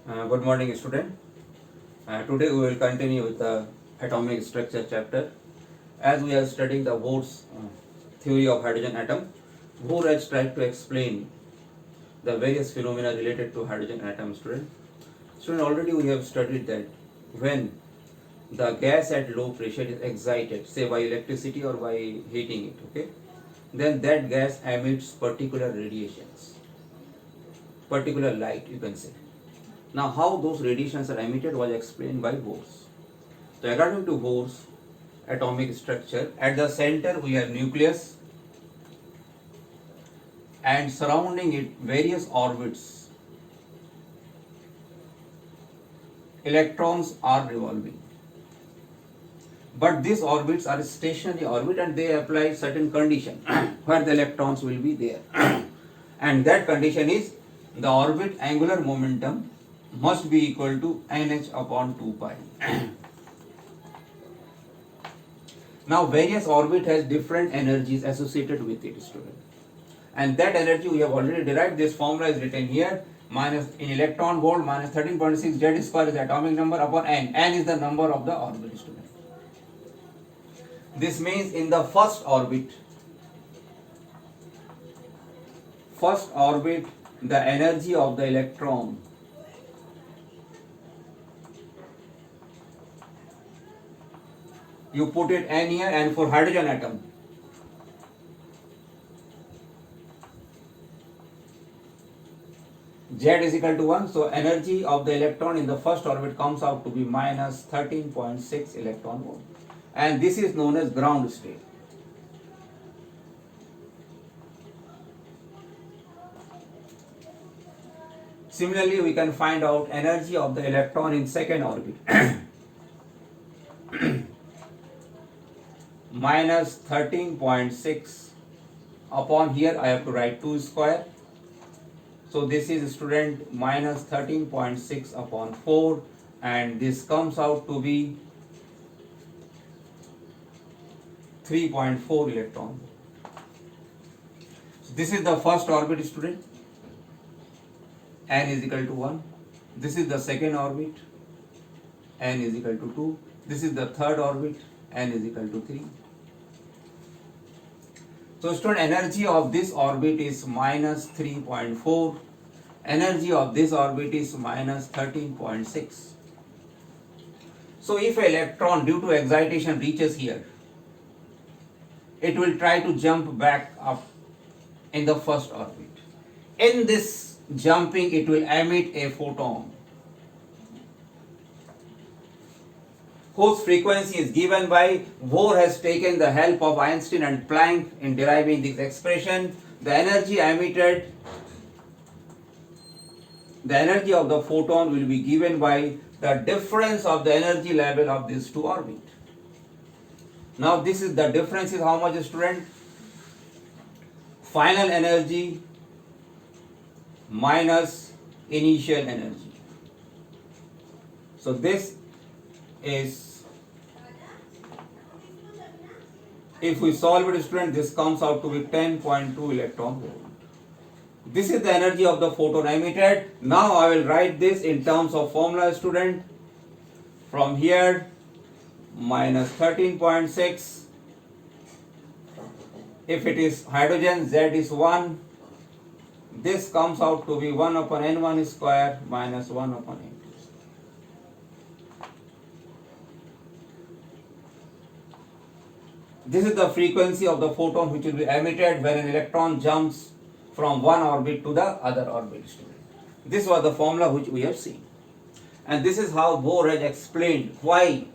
Good morning, student. Today we will continue with the atomic structure chapter. As we are studying the Bohr's theory of hydrogen atom, Bohr has tried to explain the various phenomena related to hydrogen atom. Student, already we have studied that when the gas at low pressure is excited, say by electricity or by heating it, okay, then that gas emits particular radiations, particular light, you can say. Now, how those radiations are emitted was explained by Bohr's. So, according to Bohr's atomic structure, at the center we have nucleus and surrounding it various orbits. Electrons are revolving. But these orbits are stationary orbit and they apply certain condition where the electrons will be there. And that condition is the orbit angular momentum must be equal to nh upon 2 pi. Now various orbit has different energies associated with it, student. And that energy we have already derived. This formula is written here. Minus in electron volt minus 13.6 Z square is the atomic number upon n. N is the number of the orbit, student. This means in the first orbit, the energy of the electron you put it n here, and for hydrogen atom Z is equal to 1, so energy of the electron in the first orbit comes out to be minus 13.6 electron volt, and this is known as ground state. Similarly, we can find out energy of the electron in second orbit minus 13.6 upon here I have to write 2 square. So this is, student, minus 13.6 upon 4, and this comes out to be 3.4 electron. So this is the first orbit, student, n is equal to 1. This is the second orbit, n is equal to 2. This is the third orbit, n is equal to 3. So, student, energy of this orbit is minus 3.4. Energy of this orbit is minus 13.6. So, if an electron due to excitation reaches here, it will try to jump back up in the first orbit. In this jumping, it will emit a photon whose frequency is given by, Bohr has taken the help of Einstein and Planck in deriving this expression. The energy emitted, the energy of the photon will be given by the difference of the energy level of these two orbits. Now this is the difference is how much, student? Final energy minus initial energy. So this is, if we solve it, student, this comes out to be 10.2 electron volt. This is the energy of the photon emitted. Now I will write this in terms of formula, student. From here, minus 13.6. If it is hydrogen, Z is 1. This comes out to be 1 upon N1 square minus 1 upon N2. This is the frequency of the photon which will be emitted when an electron jumps from one orbit to the other orbit, student. This was the formula which we have seen. And this is how Bohr has explained why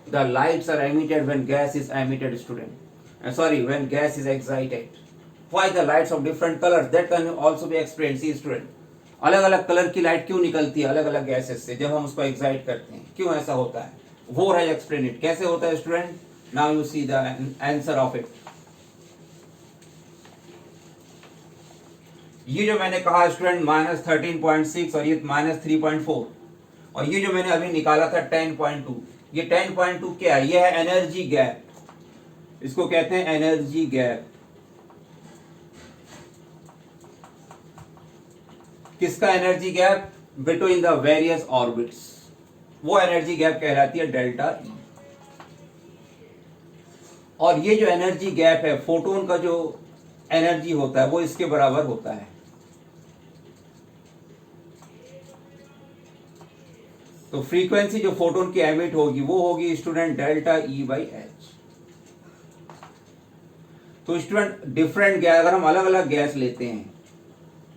the lights are emitted when gas is emitted, student. When gas is excited. Why the lights of different colors, that can also be explained. See, student, अलग अलग colour की light क्यों निकलती है अलग अलग gases से जब हम उसको एक्साइट करते हैं, क्यों ऐसा होता है? Bohr has explained it. कैसे होता है, student? Now you see the answer of it. ये जो मैंने कहा, स्टूडेंट, माइनस 13.6 और ये माइनस 3.4, और ये जो मैंने अभी निकाला था 10.2, ये 10.2 क्या है? ये है एनर्जी गैप. इसको कहते हैं एनर्जी गैप. किसका energy gap? Between the various orbits, वो एनर्जी गैप कहलाती है डेल्टा ई। और ये जो एनर्जी गैप है, फोटोन का जो एनर्जी होता है वो इसके बराबर होता है। तो फ्रीक्वेंसी जो फोटोन की एमिट होगी वो होगी student delta E by H. तो स्टूडेंट डिफरेंट गैस, अगर हम अलग अलग गैस लेते हैं,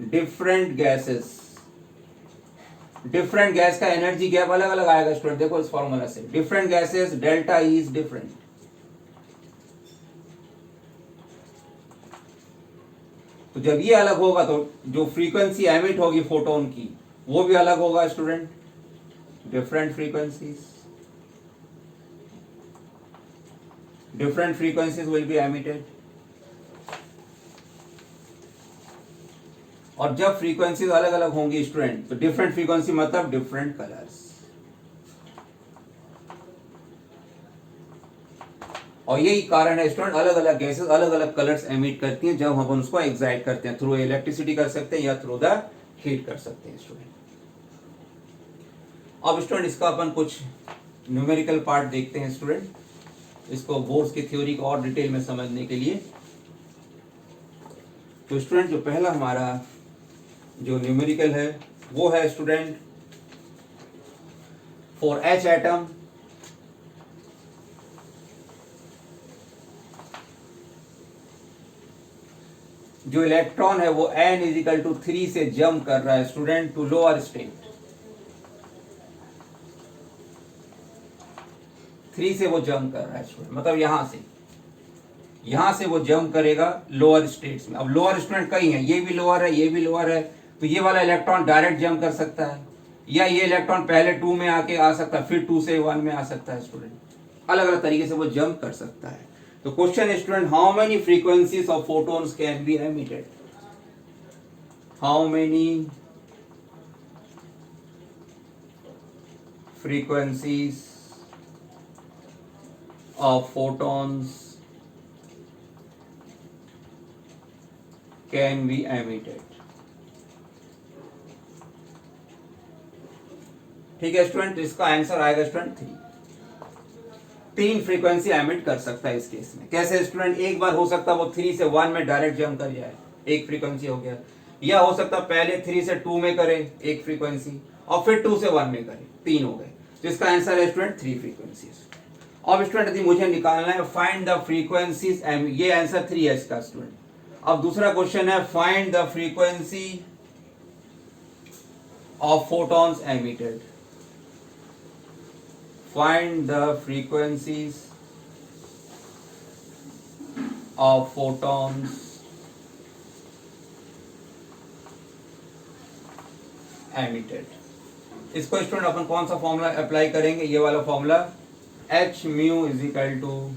डिफरेंट गैसेस, डिफरेंट गैस का एनर्जी गैप अलग अलग आएगा स्टूडेंट। देखो इस फॉर्मूला से, different gases delta E is different. तो जब ये अलग होगा तो जो फ्रीक्वेंसी एमिट होगी फोटोन की वो भी अलग होगा student, different frequencies will be emitted. और जब फ्रीक्वेंसीज अलग अलग होंगी स्टूडेंट, तो डिफरेंट फ्रीक्वेंसी मतलब डिफरेंट कलर्स। और यही कारण है स्टूडेंट, अलग अलग गैसेस अलग अलग कलर्स एमिट करती हैं जब हम उसको एक्साइट करते हैं। थ्रू इलेक्ट्रिसिटी कर सकते हैं या थ्रू द हीट कर सकते हैं स्टूडेंट। अब स्टूडेंट इसका अपन कुछ न्यूमेरिकल पार्ट देखते हैं स्टूडेंट, इसको बोर्स की थ्योरी को और डिटेल में समझने के लिए। तो स्टूडेंट जो पहला हमारा जो न्यूमेरिकल है वो है स्टूडेंट, फॉर एच एटम जो इलेक्ट्रॉन है वो n इजिकल टू 3 से जंप कर रहा है स्टूडेंट टू लोअर स्टेट। 3 से वो जंप कर रहा है स्टूडेंट, मतलब यहां से वो जंप करेगा लोअर स्टेट्स में। अब लोअर स्टूडेंट कई हैं, ये भी लोअर है, ये भी लोअर है, तो ये वाला इलेक्ट्रॉन डायरेक्ट जंप कर सकता है, या ये इलेक्ट्रॉन पहले 2 में आके आ सकता है, फिर 2 से 1 में आ सकता है स्टूडेंट। अलग अलग तरीके से वो जंप कर सकता है। तो question student, how many frequencies of photons can be emitted? How many frequencies of photons can be emitted? ठीक है स्टूडेंट, इसका आंसर आएगा स्टूडेंट 3 फ्रीक्वेंसी एमिट कर सकता है इस केस में। कैसे स्टूडेंट? एक बार हो सकता है वो 3 से 1 में डायरेक्ट जंप कर जाए, एक फ्रीक्वेंसी हो गया, या हो सकता है पहले 3 से 2 में करे एक फ्रीक्वेंसी, और फिर 2 से 1 में करे, 3 हो गए। तो इसका आंसर है स्टूडेंट 3 फ्रीक्वेंसीज। अब स्टूडेंट यदि मुझे निकालना है फाइंड द फ्रीक्वेंसीज, ये आंसर 3 है इसका स्टूडेंट। अब दूसरा क्वेश्चन है find the frequency of photons emitted. Find the frequencies of photons emitted। इसको स्टूडेंट अपन कौन सा फॉर्मूला अप्लाई करेंगे? ये वाला formula, h mu is equal to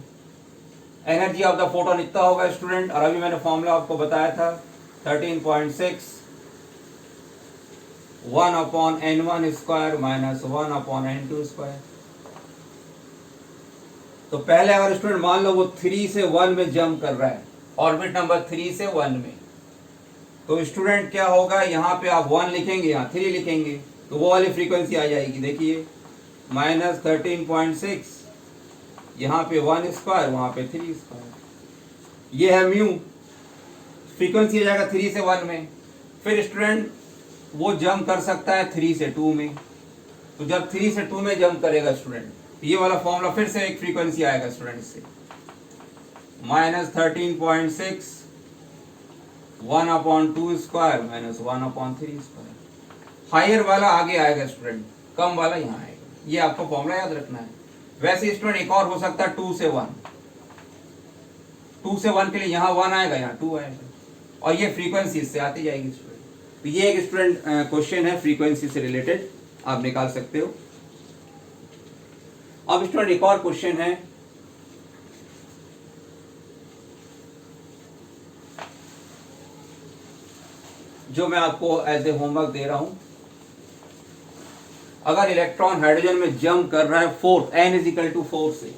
energy of the photon इतना होगा स्टूडेंट, और अभी मैंने फॉर्मूला आपको बताया था 13.6 1/n1 square minus 1/n2 square. तो पहले अगर स्टूडेंट मान लो वो 3 से 1 में जंप कर रहा है, ऑर्बिट नंबर 3 से 1 में, तो स्टूडेंट क्या होगा, यहाँ पे आप 1 लिखेंगे, यहाँ 3 लिखेंगे, तो वो वाली फ्रीक्वेंसी आ जाएगी। देखिए माइनस 13.6, यहाँ पे 1 स्क्वायर, वहाँ पे 3 स्क्वायर, ये है म्यू, फ्रीक्वेंसी आ जाएगा 3 से 1 में। फिर स्टूडेंट वो जंप कर सकता है 3 से 2 में, तो जब 3 से 2 में जंप करेगा स्टूडेंट, ये वाला फॉर्मूला फिर से एक फ्रीक्वेंसी आएगा स्टूडेंट इससे, minus 13.6 1/2 square minus 1/3 square. Higher वाला आगे आएगा स्टूडेंट, कम वाला यहाँ आएगा, ये आपको फॉर्मूला याद रखना है। वैसे स्टूडेंट एक और हो सकता है 2 से 1, 2 से 1 के लिए यहाँ 1 आएगा, यहाँ 2 आएगा, और ये फ्रीक्वेंसी इससे आती जाएगी स्टूडेंट। तो ये एक स्टूडेंट क्वेश्चन है फ्रीक्वेंसी से रिलेटेड, आप निकाल सकते हो। अब स्टूडेंट एक और क्वेश्चन है, जो मैं आपको एज ए होमवर्क दे रहा हूं। अगर इलेक्ट्रॉन हाइड्रोजन में जंप कर रहा है 4, n इज इक्वल टू 4 से,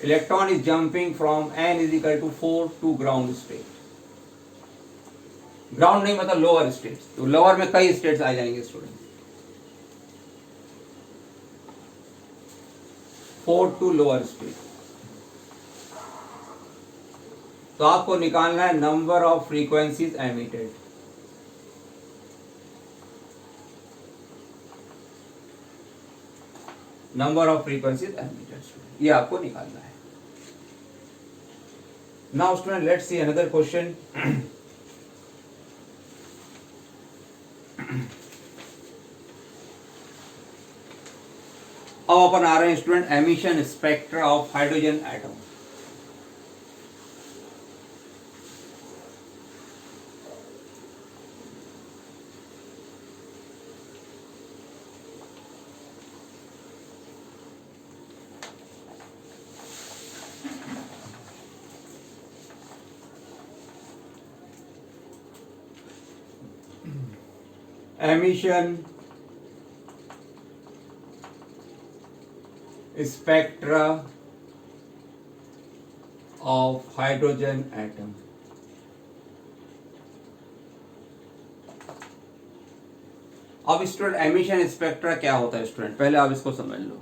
electron is jumping from n is equal to 4 to ground state. Ground नहीं मतलब लोअर स्टेट्स, तो लोअर में कई स्टेट्स आ जाएंगे स्टूडेंट। 4 to lower state. तो आपको निकालना है number of frequencies emitted. Number of frequencies emitted ये आपको निकालना है। Now student let's see another question. अब अपन आ रहे हैं student emission spectra of hydrogen atom. Emission spectra of hydrogen atom. अब स्टूडेंट एमिशन स्पेक्ट्रा क्या होता है स्टूडेंट, पहले आप इसको समझ लो।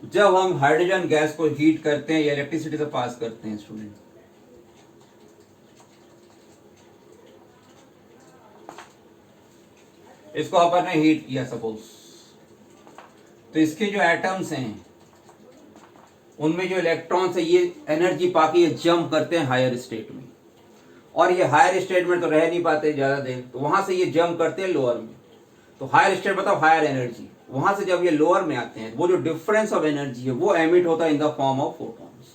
जब हम हाइड्रोजन गैस को हीट करते हैं या इलेक्ट्रिसिटी से पास करते हैं स्टूडेंट, इसको अपन ने हीट किया सपोज, तो इसके जो एटम्स हैं उनमें जो इलेक्ट्रॉन्स है ये एनर्जी पाके ये जंप करते हैं हायर स्टेट में, और ये हायर स्टेट में तो रह नहीं पाते ज्यादा देर, तो वहां से ये जंप करते हैं लोअर में। तो हायर स्टेट मतलब हायर एनर्जी, वहां से जब ये लोअर में आते हैं वो जो डिफरेंस ऑफ एनर्जी है वो एमिट होता है in the form of photons,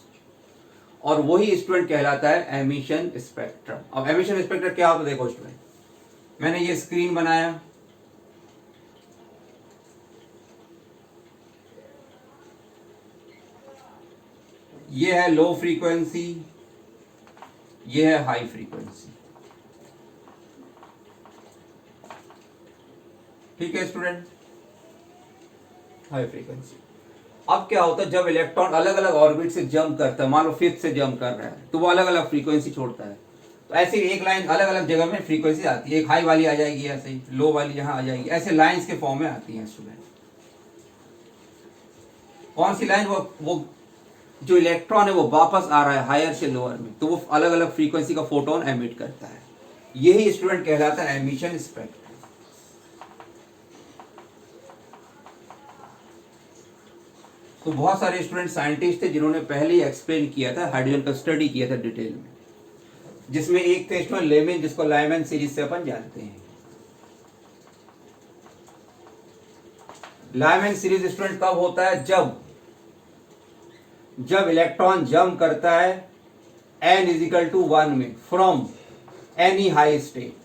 और वही स्टूडेंट कहलाता है एमिशन स्पेक्ट्रम। अब एमिशन स्पेक्ट्रम क्या होता है देखो स्टूडेंट, मैंने ये स्क्रीन बनाया, ये है लो फ्रीक्वेंसी, ये है हाई फ्रीक्वेंसी, ठीक है स्टूडेंट, हाई फ्रीक्वेंसी। अब क्या होता है जब इलेक्ट्रॉन अलग अलग ऑर्बिट से जंप करता है, मान लो फिफ्थ से जंप कर रहा है, तो वो अलग अलग फ्रीक्वेंसी छोड़ता है। तो ऐसे एक लाइन अलग अलग जगह में फ्रीक्वेंसी आती है, एक हाई वाली आ जाएगी, ऐसे ही लो वाली यहाँ आ जाएगी, ऐसे लाइंस के फॉर्म में आती है स्टूडेंट। कौन सी लाइन, वो जो इलेक्ट्रॉन है वो वापस आ रहा है हायर से लोअर में, तो वो अलग अलग फ्रीक्वेंसी का फोटोन एमिट करता है, यही स्टूडेंट कहलाता है एमिशन स्पेक्ट्रम। तो बहुत सारे स्टूडेंट साइंटिस्ट थे जिन्होंने पहले ही एक्सप्लेन किया था, हाइड्रोजन का स्टडी किया था डिटेल में, जिसमें एक थे स्टूडेंट लेमन, जिसको लाइमन सीरीज से अपन जानते हैं। लाइमन सीरीज स्टूडेंट कब होता है, जब इलेक्ट्रॉन जंप करता है n इजिकल टू 1 में फ्रॉम एनी हाई स्टेट,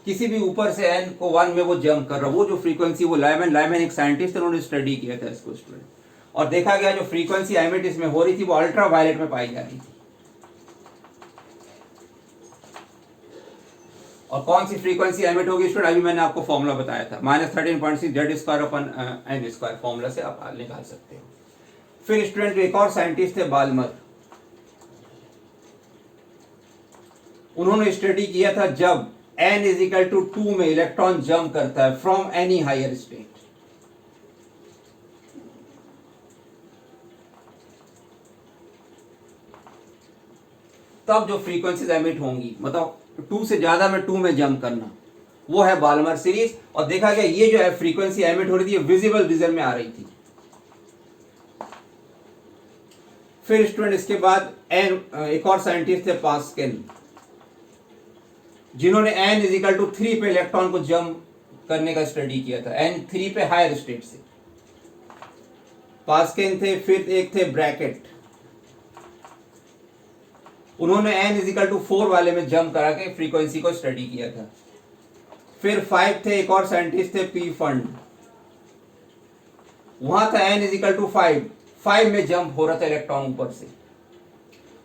किसी भी ऊपर से n को 1 में वो जंप कर रहा है, वो जो फ्रीक्वेंसी, वो लाइमन एक साइंटिस्ट है, उन्होंने स्टडी किया था इसको स्टूडेंट, और देखा गया जो फ्रीक्वेंसी एमिट इसमें हो रही थी वो अल्ट्रा वायलेट में पाई जा रही थी। और कौन सी फ्रीक्वेंसी एमिट होगी स्टूडेंट, अभी मैंने आपको फॉर्मूला बताया था, -13.6 Z square upon n square, formula से आप निकाल सकते हो। फिर स्टूडेंट एक और साइंटिस्ट थे बाल्मर, उन्होंने स्टडी किया था जब n इजिकल टू 2 में इलेक्ट्रॉन जंप करता है फ्रॉम एनी हायर स्टेट, तब जो फ्रीक्वेंसीज एमिट होंगी, मतलब 2 से ज्यादा में 2 में जंप करना, वो है बाल्मर सीरीज। और देखा गया ये जो है फ्रीक्वेंसी एमिट हो रही थी ये विजिबल रीजन में आ रही थी। फिर स्टूडेंट इसके बाद एक और साइंटिस्ट थे पास्कल, जिन्होंने n इजिकल टू 3 पे इलेक्ट्रॉन को जंप करने का स्टडी किया था, n 3 पे हायर स्टेट से, पास्कल थे। फिर एक थे ब्रैकेट, उन्होंने n इजिकल टू 4 वाले में जंप करा के फ्रीक्वेंसी को स्टडी किया था। फिर 5 थे, एक और साइंटिस्ट थे पी फंड, वहां था n इजिकल टू 5 में जंप हो रहा था इलेक्ट्रॉन ऊपर से,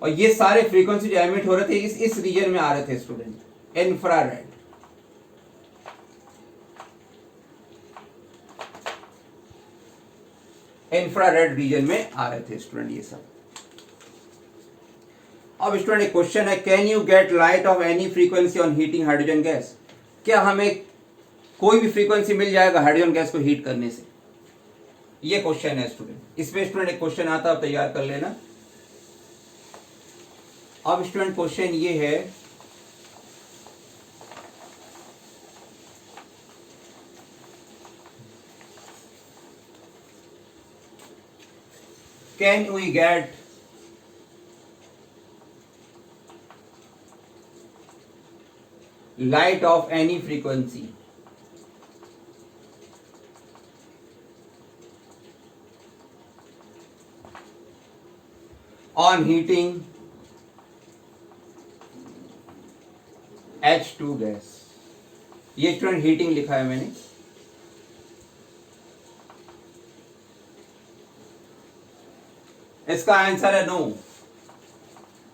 और ये सारे फ्रीक्वेंसी जो एमिट हो रहे थे इस रीजन में आ रहे थे स्टूडेंट, इंफ्रारेड। इंफ्रारेड रीजन में आ रहे थे स्टूडेंट ये सब। अब स्टूडेंट एक क्वेश्चन है, can you get light of any frequency on heating hydrogen gas? क्या हमें कोई भी फ्रीक्वेंसी मिल जाएगा हाइड्रोजन गैस को हीट करने से? ये क्वेश्चन है स्टूडेंट। इसमें स्टूडेंट एक क्वेश्चन आता है, तैयार कर लेना। अब स्टूडेंट क्वेश्चन ये है, can we get light of any frequency on heating H2 gas? ये स्टूडेंट हीटिंग लिखा है मैंने। इसका आंसर है नो,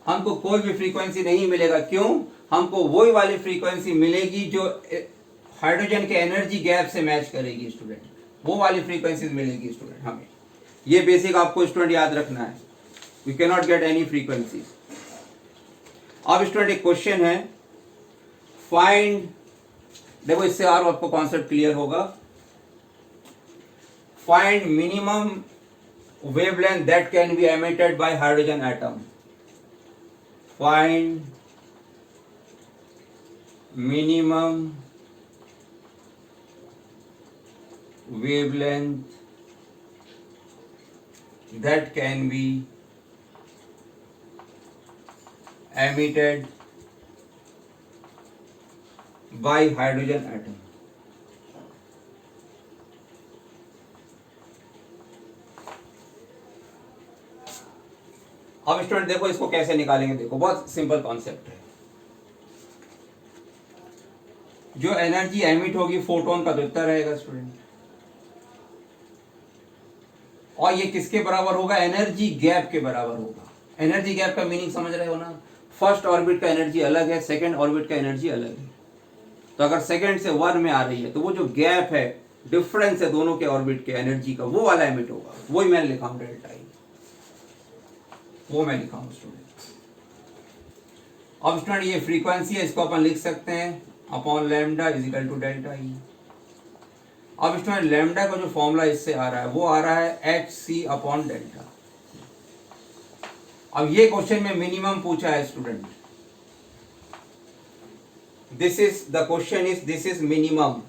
हमको कोई भी फ्रीक्वेंसी नहीं मिलेगा। क्यों? हमको वही वाली फ्रीक्वेंसी मिलेगी जो हाइड्रोजन के एनर्जी गैप से मैच करेगी स्टूडेंट, वो वाली फ्रीक्वेंसी मिलेगी स्टूडेंट हमें। ये बेसिक आपको स्टूडेंट याद रखना है। We can not get any frequency. अब स्टूडेंट एक क्वेश्चन है, फाइंड, देखो इससे और आपको कॉन्सेप्ट क्लियर होगा। Find minimum wavelength that can be emitted by hydrogen atom. Find minimum wavelength that can be emitted by hydrogen atom. अब student देखो इसको कैसे निकालेंगे। देखो बहुत सिंपल कॉन्सेप्ट है। जो एनर्जी एमिट होगी फोटोन का तो इतना रहेगा स्टूडेंट, और ये किसके बराबर होगा? एनर्जी गैप के बराबर होगा। एनर्जी गैप का मीनिंग समझ रहे हो ना? फर्स्ट ऑर्बिट का एनर्जी अलग है, सेकंड ऑर्बिट का एनर्जी अलग है। तो अगर सेकंड से 1 में आ रही है तो वो जो गैप है, डिफरेंस है दोनों के ऑर्बिट के एनर्जी का, वो वाला एमिट होगा। वही मैं लिखा हूं डेल्टा ई, वो मैं लिखा हूं स्टूडेंट। अब स्टूडेंट ये फ्रीक्वेंसी है, इसको अपन लिख सकते हैं upon lambda is equal to delta E. अब स्टूडेंट लैम्डा का जो फॉर्मूला इससे आ रहा है वो आ रहा है एच सी अपॉन डेल्टा। अब ये क्वेश्चन में मिनिमम पूछा है student, this is the question is this is minimum.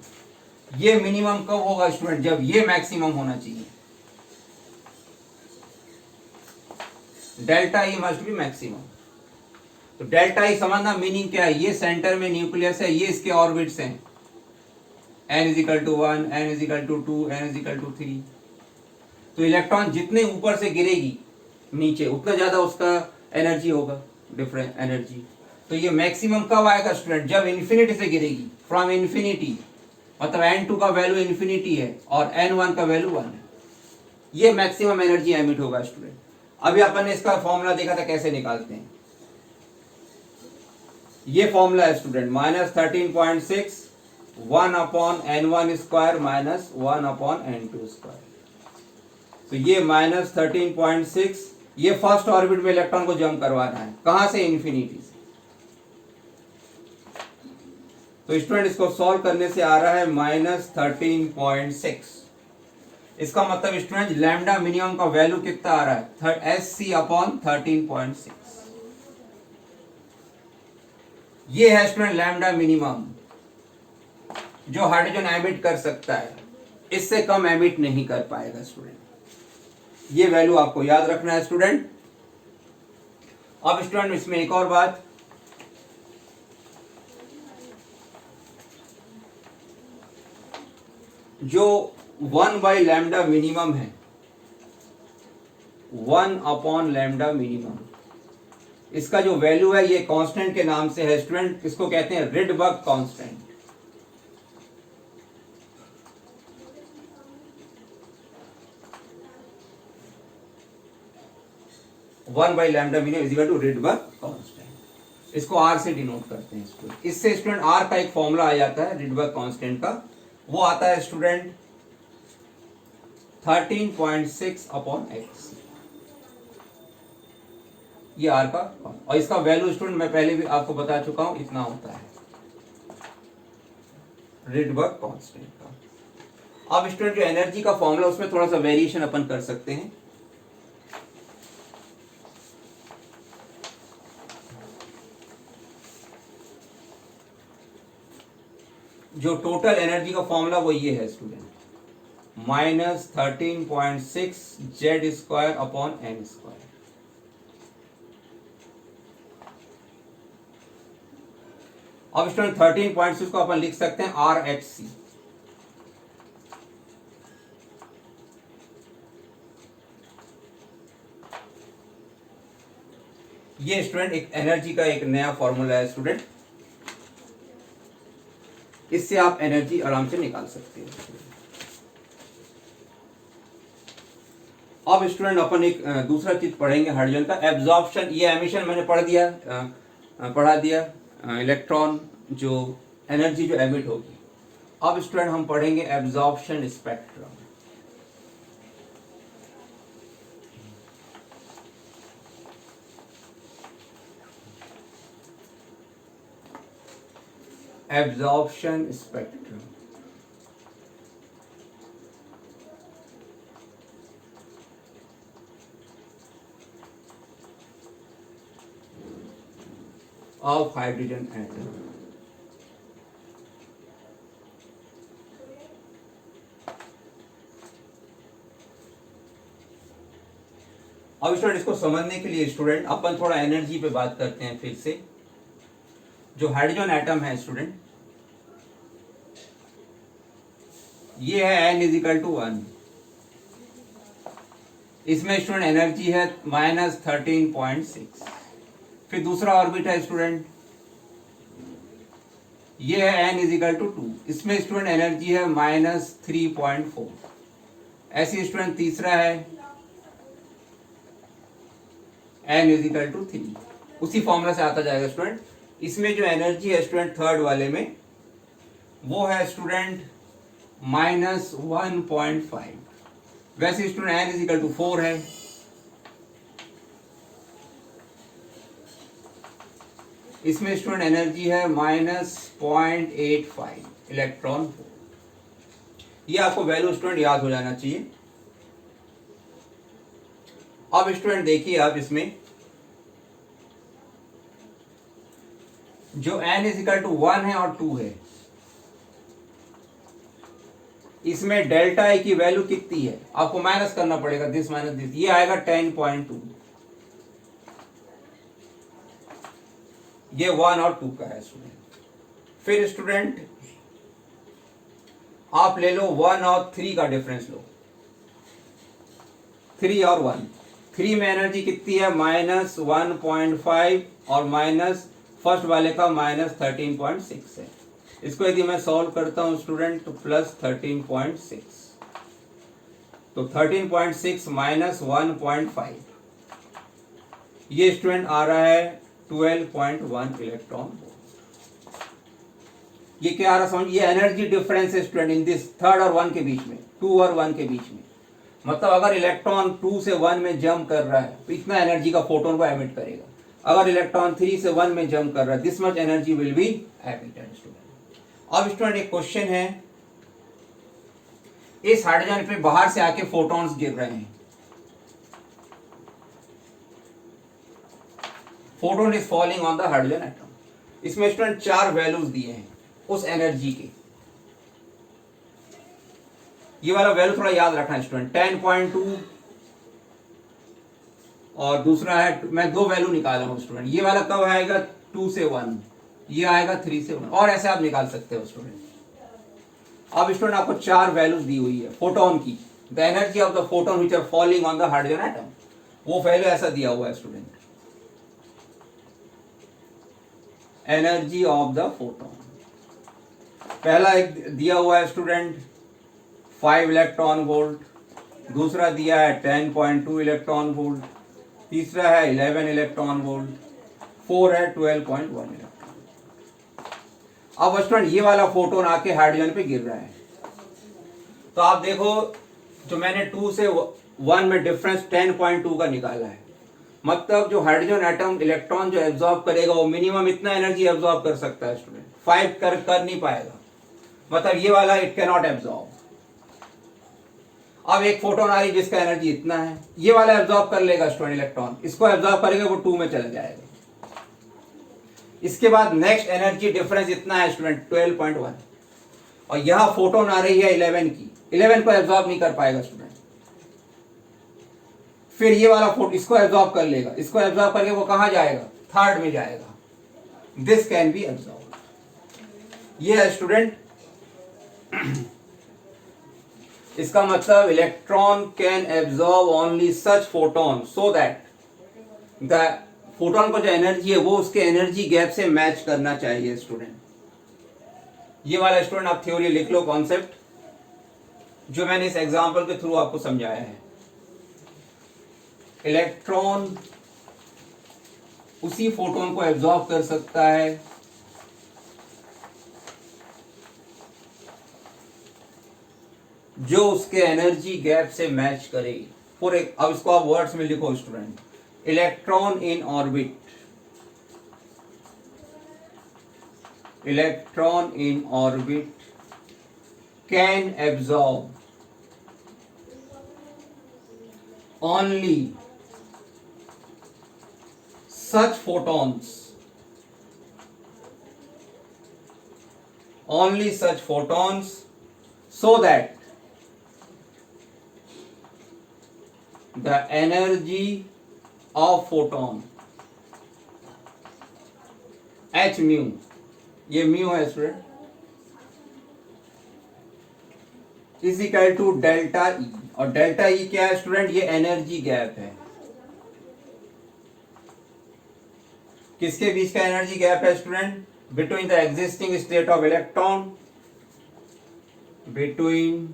ये मिनिमम कब होगा स्टूडेंट? जब ये मैक्सिमम होना चाहिए। Delta E must be maximum. तो डेल्टा ई समझना मीनिंग क्या है? ये सेंटर में न्यूक्लियस है, ये इसके ऑर्बिट्स हैं, n is equal to 1, n is equal to 2, n is equal to 3। तो इलेक्ट्रॉन जितने ऊपर से गिरेगी नीचे उतना ज्यादा उसका एनर्जी होगा, डिफरेंट एनर्जी। तो ये मैक्सिमम कब आएगा स्टूडेंट? जब इन्फिनिटी से गिरेगी, फ्रॉम इन्फिनिटी, मतलब n2 का वैल्यू इन्फिनिटी है और n1 का वैल्यू 1 है। ये मैक्सिमम एनर्जी एमिट होगा स्टूडेंट। अभी अपन ने इसका फॉर्मूला देखा था कैसे निकालते हैं। ये फॉर्मूला है student, -13.6 1 upon n1 square minus 1 upon n2 square. तो ये -13.6, ये फर्स्ट ऑर्बिट में इलेक्ट्रॉन को जंप करवाना है। कहां से? इन्फिनिटी से। तो स्टूडेंट इसको सॉल्व करने से आ रहा है -13.6। इसका मतलब स्टूडेंट लैम्डा मिनिमम का वैल्यू कितना आ रहा है? S C upon 13.6। ये है स्टूडेंट लैम्डा मिनिमम जो हाइड्रोजन एमिट कर सकता है, इससे कम एमिट नहीं कर पाएगा स्टूडेंट। ये वैल्यू आपको याद रखना है स्टूडेंट। अब स्टूडेंट इसमें एक और बात, जो 1 बाई लैम्डा मिनिमम है, 1 अपॉन लैम्डा मिनिमम, इसका जो वैल्यू है ये कांस्टेंट के नाम से है स्टूडेंट। इसको कहते हैं Rydberg constant. One by lambda minimum is equal to Rydberg constant. इसको आर से डिनोट करते हैं स्टूडेंट। इससे स्टूडेंट आर का एक फॉर्मूला आ जाता है रिडबर्ग कांस्टेंट का, वो आता है स्टूडेंट 13.6 अपॉन एक्स। ये आर का, और इसका वैल्यू स्टूडेंट मैं पहले भी आपको बता चुका हूं, इतना होता है रिडबर्ग कांस्टेंट का। अब स्टूडेंट जो एनर्जी का फॉर्मूला उसमें थोड़ा सा वेरिएशन अपन कर सकते हैं। जो टोटल एनर्जी का फॉर्मूला वो ये है स्टूडेंट, -13.6 Z² अपॉन m²। अब स्टूडेंट 13.6 को अपन लिख सकते हैं RHC। ये स्टूडेंट एक एनर्जी का एक नया फॉर्मूला है स्टूडेंट, इससे आप एनर्जी आराम से निकाल सकते हैं। अब स्टूडेंट अपन एक दूसरा चीज पढ़ेंगे हाइड्रोजन का, एब्जॉर्प्शन। ये एमिशन मैंने पढ़ा दिया इलेक्ट्रॉन जो एनर्जी जो एमिट होगी। अब स्टूडेंट हम पढ़ेंगे absorption spectrum. Absorption spectrum of hydrogen atom। अब स्टूडेंट इसको समझने के लिए स्टूडेंट अपन थोड़ा एनर्जी पे बात करते हैं फिर से। जो हाइड्रोजन एटम है स्टूडेंट, ये है n = 1। इसमें स्टूडेंट एनर्जी है -13.6। फिर दूसरा ऑर्बिट है स्टूडेंट, ये है n = 2। इसमें स्टूडेंट एनर्जी है -3.4। ऐसे स्टूडेंट तीसरा है n = 3। उसी फॉर्मूला से आता जाएगा स्टूडेंट। इसमें जो एनर्जी है स्टूडेंट थर्ड वाले में, वो है स्टूडेंट -1.5। वैसे स्टूडेंट n = 4 है। इसमें स्टूडेंट एनर्जी है -0.85 इलेक्ट्रॉन वोल्ट। ये आपको वैल्यू स्टूडेंट याद हो जाना चाहिए। अब स्टूडेंट देखिए आप इसमें जो n = 1 है और 2 है, इसमें डेल्टा I की वैल्यू कितनी है आपको माइनस करना पड़ेगा, दिस माइनस दिस, ये आएगा 10.2। ये 1 और 2 का है स्टूडेंट। फिर स्टूडेंट आप ले लो 1 और 3 का डिफरेंस लो, 3 और 1। 3 में एनर्जी कितनी है -1.5 और माइनस फर्स्ट वाले का -13.6 है। इसको यदि मैं सॉल्व करता हूं स्टूडेंट तो +13.6, तो 13.6 - 1.5, ये स्टूडेंट आ रहा है 12.1 इलेक्ट्रॉन वोल्ट। ये क्या आ रहा समझ, ये एनर्जी डिफरेंस है स्टूडेंट इन दिस थर्ड और 1 के बीच में, 2 और 1 के बीच में। मतलब अगर इलेक्ट्रॉन 2 से 1 में जंप कर रहा है तो इतना एनर्जी का फोटोन को एमिट करेगा। अगर इलेक्ट्रॉन 3 से 1 में जंप कर रहा है, this much energy will be emitted student. अब स्टूडेंट एक क्वेश्चन है, इस हाइड्रोजन पे बाहर से आके फोटॉन्स गिर रहे हैं। Photon is falling on the hydrogen atom. इसमें स्टूडेंट 4 वैल्यूज दिए हैं उस एनर्जी के। ये वाला वैल्यू थोड़ा याद रखना है स्टूडेंट, 10.2 और दूसरा है, मैं 2 वैल्यू निकाला हूं स्टूडेंट। ये वाला कब आएगा 2 से 1, ये आएगा 3 से 1, और ऐसे आप निकाल सकते हो स्टूडेंट। अब स्टूडेंट आपको 4 वैल्यूज दी हुई है फोटोन की, the energy of the photon which are falling on the hydrogen atom, वो वैल्यू ऐसा दिया हुआ है student, energy of the photon. पहला एक दिया हुआ है स्टूडेंट 5 इलेक्ट्रॉन वोल्ट, दूसरा दिया है 10.2 इलेक्ट्रॉन वोल्ट, तीसरा है 11 इलेक्ट्रॉन वोल्ट, 4 है 12.1 इलेक्ट्रॉन। अब स्टूडेंट ये वाला फोटोन आके हाइड्रोजन पे गिर रहा है, तो आप देखो जो मैंने 2 से 1 में डिफरेंस 10.2 का निकाला है, मतलब जो हाइड्रोजन एटम इलेक्ट्रॉन जो एब्जॉर्ब करेगा वो मिनिमम इतना एनर्जी एब्जॉर्ब कर सकता है स्टूडेंट, 5 कर नहीं पाएगा, मतलब ये वाला इट कैन नॉट एब्जॉर्ब। अब एक फोटोन आ रही जिसका एनर्जी इतना है, ये वाला एब्जॉर्ब कर लेगा स्टूडेंट इलेक्ट्रॉन, इसको एब्जॉर्ब करेगा वो 2 में चला जाएगा। इसके बाद नेक्स्ट एनर्जी डिफरेंस इतना है स्टूडेंट 12.1, और यहां फोटोन आ रही है 11 की, 11 को एब्जॉर्ब नहीं कर पाएगा स्टूडेंट। फिर ये वाला फोटो इसको एब्जॉर्ब कर लेगा, इसको एब्जॉर्ब करके वो कहां जाएगा, थर्ड में जाएगा, दिस कैन बी एब्जॉर्ब। ये है स्टूडेंट इसका मतलब electron can absorb only such photon so that the photon को जो एनर्जी है वो उसके एनर्जी गैप से मैच करना चाहिए स्टूडेंट। ये वाला स्टूडेंट आप थ्योरी लिख लो, कॉन्सेप्ट जो मैंने इस एग्जांपल के थ्रू आपको समझाया है। इलेक्ट्रॉन उसी फोटोन को एब्जॉर्ब कर सकता है जो उसके एनर्जी गैप से मैच करे। फॉर अब इसको आप वर्ड्स में लिखो student, electron in orbit, electron in orbit can absorb only such photons, only such photons so that the energy of photon h mu, ये mu है student, is equal to delta E, और delta ई क्या है student, ये energy gap है। किसके बीच का energy gap है student, between the existing state of electron, between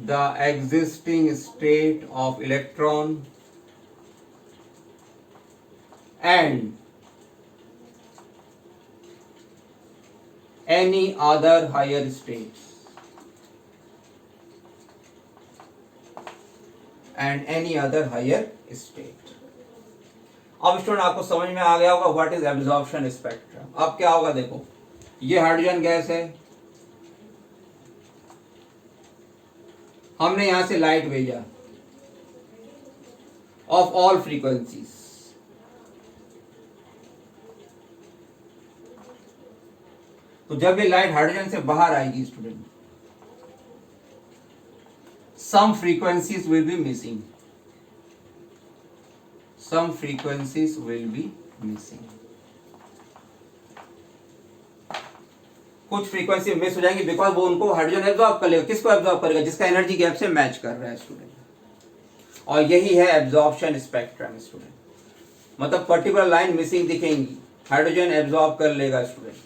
the existing state of electron and any other higher states, and any other higher state। अब student आपको समझ में आ गया होगा व्हाट इज एब्जॉर्प्शन स्पेक्ट्रम। अब क्या होगा देखो, ये हाइड्रोजन गैस है, हमने यहां से लाइट भेजा ऑफ ऑल फ्रीक्वेंसीज, तो जब ये लाइट हाइड्रोजन से बाहर आएगी student, some frequencies will be missing, some frequencies will be missing, कुछ फ्रीक्वेंसी मिस हो जाएंगी बिकॉज वो उनको हाइड्रोजन एब्जॉर्ब कर लेगा। किसको एब्जॉर्ब करेगा, जिसका एनर्जी गैप से मैच कर रहा है स्टूडेंट, और यही है एब्जॉर्प्शन स्पेक्ट्रम स्टूडेंट। मतलब पर्टिकुलर लाइन मिसिंग दिखेंगी, हाइड्रोजन एब्जॉर्ब कर लेगा स्टूडेंट।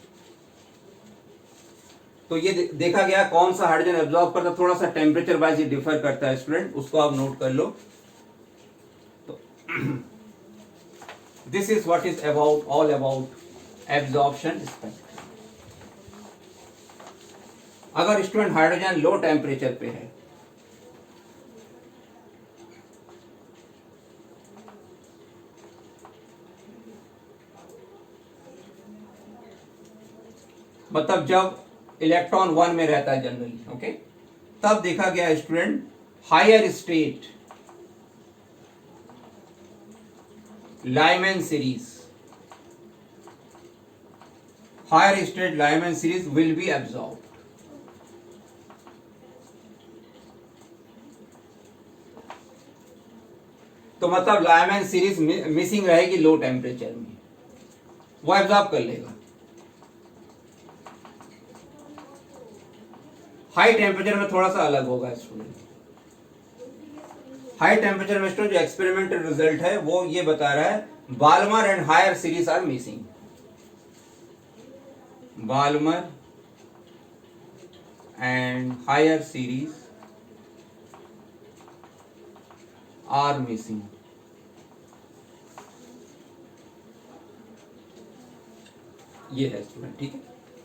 तो ये देखा गया कौन सा हाइड्रोजन एब्जॉर्ब करता है, थोड़ा सा टेम्परेचर वाइज डिफर करता है स्टूडेंट, उसको आप नोट कर लो। तो this is what is about all about absorption spectrum. अगर स्टूडेंट हाइड्रोजन लो टेम्परेचर पे है, मतलब जब इलेक्ट्रॉन 1 में रहता है जनरली, ओके, तब देखा गया student higher state Lyman series, higher state Lyman series will be absorb. तो मतलब लाइमैन सीरीज मिसिंग रहेगी लो टेम्परेचर में, वो एब्जॉर्ब कर लेगा। हाई टेम्परेचर में थोड़ा सा अलग होगा स्टूडेंट। हाई टेम्परेचर में स्टूडेंट जो एक्सपेरिमेंटल रिजल्ट है वो ये बता रहा है Balmer and higher series are missing, Balmer and higher series are missing. ये है स्टूडेंट, ठीक है।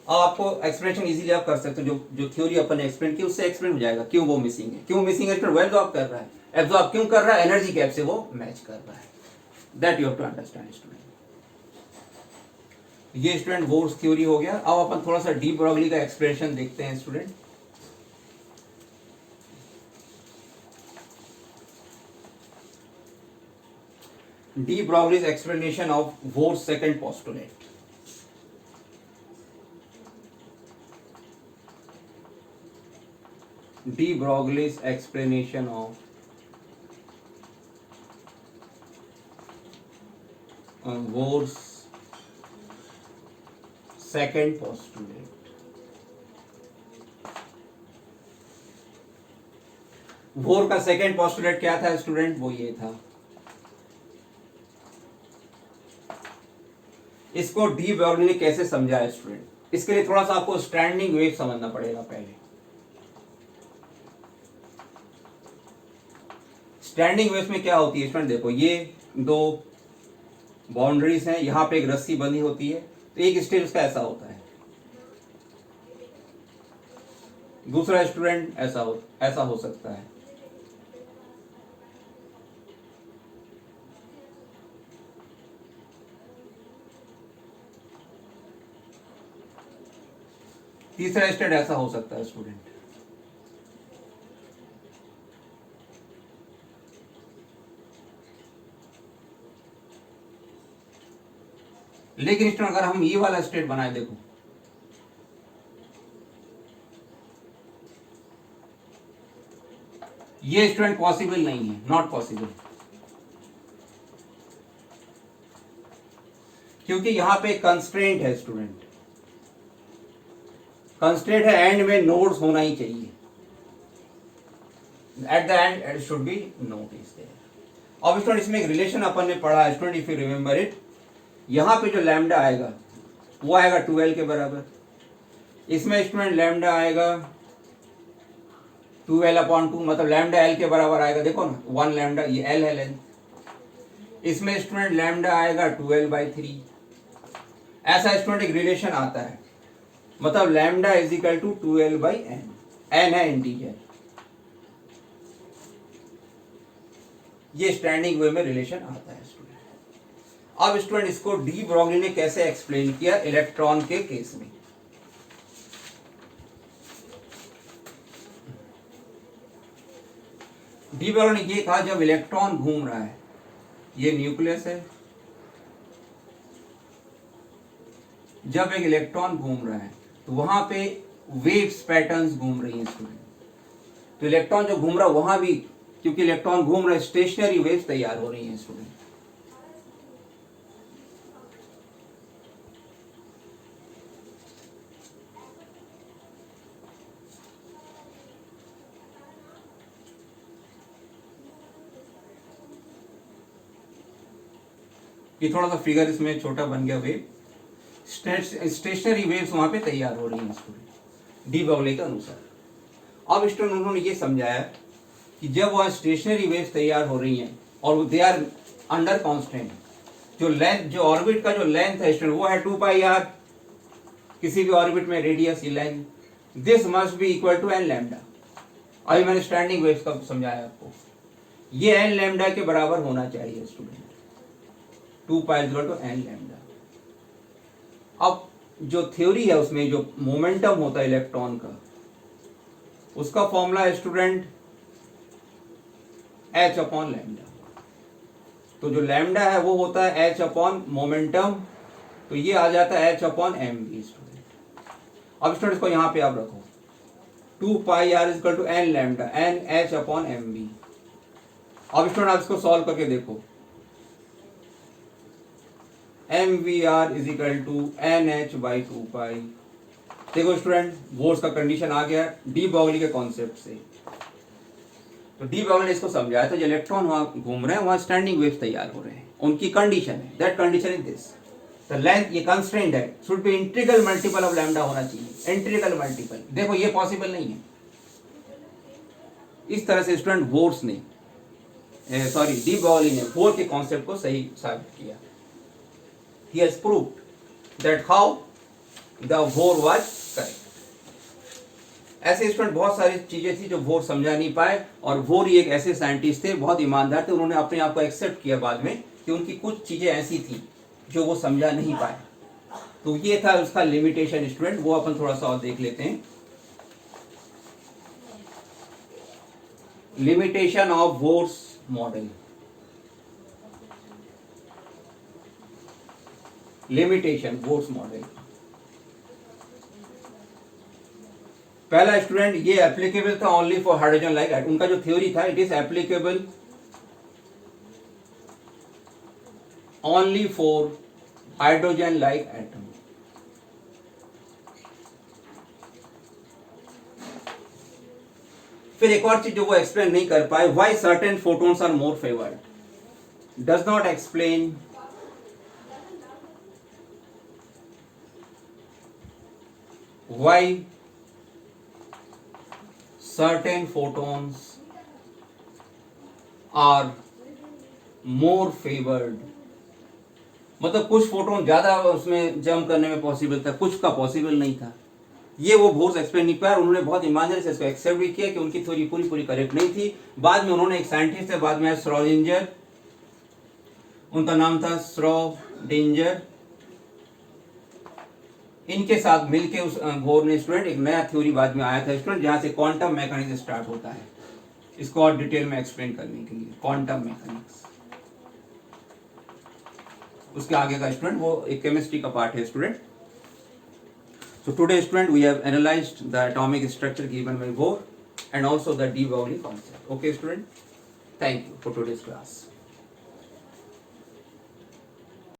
अब आपको एक्सप्लेनेशन इजीली आप कर सकते हो, जो थ्योरी अपन ने एक्सप्लेन की उससे एक्सप्लेन हो जाएगा क्यों वो मिसिंग है, क्यों मिसिंग है, वो एब्जॉर्ब कर रहा है, एब्जॉर्ब क्यों कर रहा है, एनर्जी गैप से वो मैच कर रहा है, that you have to understand student. ये स्टूडेंट बोर्स थ्योरी हो गया। अब अपन थोड़ा सा डी ब्रॉगली का एक्सप्लेनेशन देखते हैं student. De Broglie's explanation of bourse second postulate. De Broglie's explanation of Bohr's second postulate. Bore का सेकेंड पोस्टुलेट क्या था स्टूडेंट? वो ये था। इसको डी ब्रॉगली ने कैसे समझाया स्टूडेंट? इसके लिए थोड़ा सा आपको स्टैंडिंग वेव समझना पड़ेगा पहले। स्टैंडिंग वेव्स में क्या होती है स्टूडेंट? देखो ये दो बाउंड्रीज हैं, यहां पे एक रस्सी बंधी होती है, तो एक स्टेज उसका ऐसा होता है, दूसरा स्टूडेंट ऐसा हो सकता है। तीसरा स्टेज ऐसा हो सकता है स्टूडेंट। लेकिन स्टूडेंट अगर हम ये वाला स्टेट बनाए, देखो ये स्टूडेंट पॉसिबल नहीं है, नॉट पॉसिबल, क्योंकि यहां पे कंस्ट्रेंट है स्टूडेंट। कंस्ट्रेंट है एंड में नोड्स होना ही चाहिए, at the end it should be node is there. अब स्टूडेंट इसमें एक रिलेशन अपन ने पढ़ा है student, if you remember it, यहां पे जो लैम्डा आएगा वो आएगा 12 के बराबर, इसमें स्टूडेंट लैम्डा आएगा 12/2, मतलब लैम्डा एल के बराबर आएगा। देखो ना 1 लैम्डा, ये एल है लेंथ, इसमें स्टूडेंट लैम्डा आएगा 12/3। ऐसा स्टूडेंट एक रिलेशन आता है, मतलब lambda is equal to 12/n, n है इंटीजर। ये स्टैंडिंग वे में रिलेशन आता है स्टूडेंट। अब स्टूडेंट इसको डी ब्रॉगली ने कैसे एक्सप्लेन किया इलेक्ट्रॉन के केस में? डी ब्रॉगली ने ये कहा जब इलेक्ट्रॉन घूम रहा है, ये न्यूक्लियस है, जब एक इलेक्ट्रॉन घूम रहा है तो वहां पे वेव्स पैटर्न्स घूम रही हैं स्टूडेंट। तो इलेक्ट्रॉन जो घूम रहा है वहां भी, क्योंकि इलेक्ट्रॉन घूम रहा है, स्टेशनरी वेव्स तैयार हो रही हैं स्टूडेंट। ये थोड़ा सा फिगर इसमें छोटा बन गया, वेव स्टेशनरी वेव्स वहां पे तैयार हो रही हैं स्टूडेंट डी ब्रॉगली के अनुसार। अब स्टूडेंट उन्होंने ये समझाया कि जब वह स्टेशनरी वेव्स तैयार हो रही हैं और दे आर अंडर कांस्टेंट, जो लेंथ, जो ऑर्बिट का जो लेंथ है स्टूडेंट वो है 2πr, किसी भी ऑर्बिट में रेडियस की length, this must be equal to n lambda. अभी मैंने स्टैंडिंग वेव्स का समझाया आपको, ये n लैम्डा के बराबर होना चाहिए student, 2π equal to n lambda. अब जो थ्योरी है उसमें जो मोमेंटम होता है इलेक्ट्रॉन का, उसका फॉर्मूला है स्टूडेंट h/लैम्डा। तो जो लैम्डा है वो होता है h/मोमेंटम, तो ये आ जाता है h/mv स्टूडेंट। अब स्टूडेंट को यहां पे आप रखो 2πr equal to n lambda, n h/mv। अब स्टूडेंट आप इसको सॉल्व करके देखो, mvr is equal to nh/2π। देखो स्टूडेंट बोर्स का कंडीशन आ गया डी ब्रॉगली के कॉन्सेप्ट से। तो डी ब्रॉगली ने इसको समझाया था, जो इलेक्ट्रॉन वहां घूम रहे हैं वहां स्टैंडिंग वेव्स तैयार हो रहे हैं, उनकी कंडीशन है, that condition is this, the length, ये कंस्ट्रेंट है, should be integral multiple of lambda होना चाहिए, इंटीग्रल मल्टीपल। देखो ये पॉसिबल नहीं है। इस तरह से स्टूडेंट बोर्स ने डी ब्रॉगली ने बोर के कॉन्सेप्ट को सही साबित किया। He has proved that how the वोर वाज करेक्ट। ऐसे स्टूडेंट बहुत सारी चीजें थी जो वोर समझा नहीं पाए, और वोर ही एक ऐसे साइंटिस्ट थे, बहुत ईमानदार थे, उन्होंने अपने आप को एक्सेप्ट किया बाद में कि उनकी कुछ चीजें ऐसी थी जो वो समझा नहीं पाए। तो ये था उसका लिमिटेशन स्टूडेंट, वो अपन थोड़ा सा और देख लेते हैं। Limitation of verse model. Limitation verse model. पहला स्टूडेंट, ये एप्लीकेबल था only for hydrogen like atom. उनका जो थ्योरी था, it is applicable only for hydrogen like atom. फिर एक और चीज जो वो एक्सप्लेन नहीं कर पाए, why certain photons are more favoured, does not explain why certain photons are more favored। मतलब कुछ फोटोन ज्यादा उसमें जंप करने में पॉसिबल था, कुछ का पॉसिबल नहीं था। ये वो बोर्स एक्सप्लेन नहीं पाया, उन्होंने बहुत ईमानदारी से इसको एक्सेप्ट भी किया कि उनकी थ्योरी पूरी करेक्ट नहीं थी। बाद में उन्होंने एक साइंटिस्ट है, बाद में श्रोडिंजर, उनका नाम था श्रोडिंजर, इनके साथ मिलके उस बोर ने स्टूडेंट एक नया थ्योरी बाद में आया था स्टूडेंट, जहां से क्वांटम मैकेनिक्स स्टार्ट होता है। इसको और डिटेल में एक्सप्लेन करने के लिए क्वांटम मैकेनिक्स, उसके आगे का स्टूडेंट वो एक केमिस्ट्री का पार्ट है student. So today student we have analysed the atomic structure given by Bohr and also the de Broglie concept. Okay student, thank you for today's class.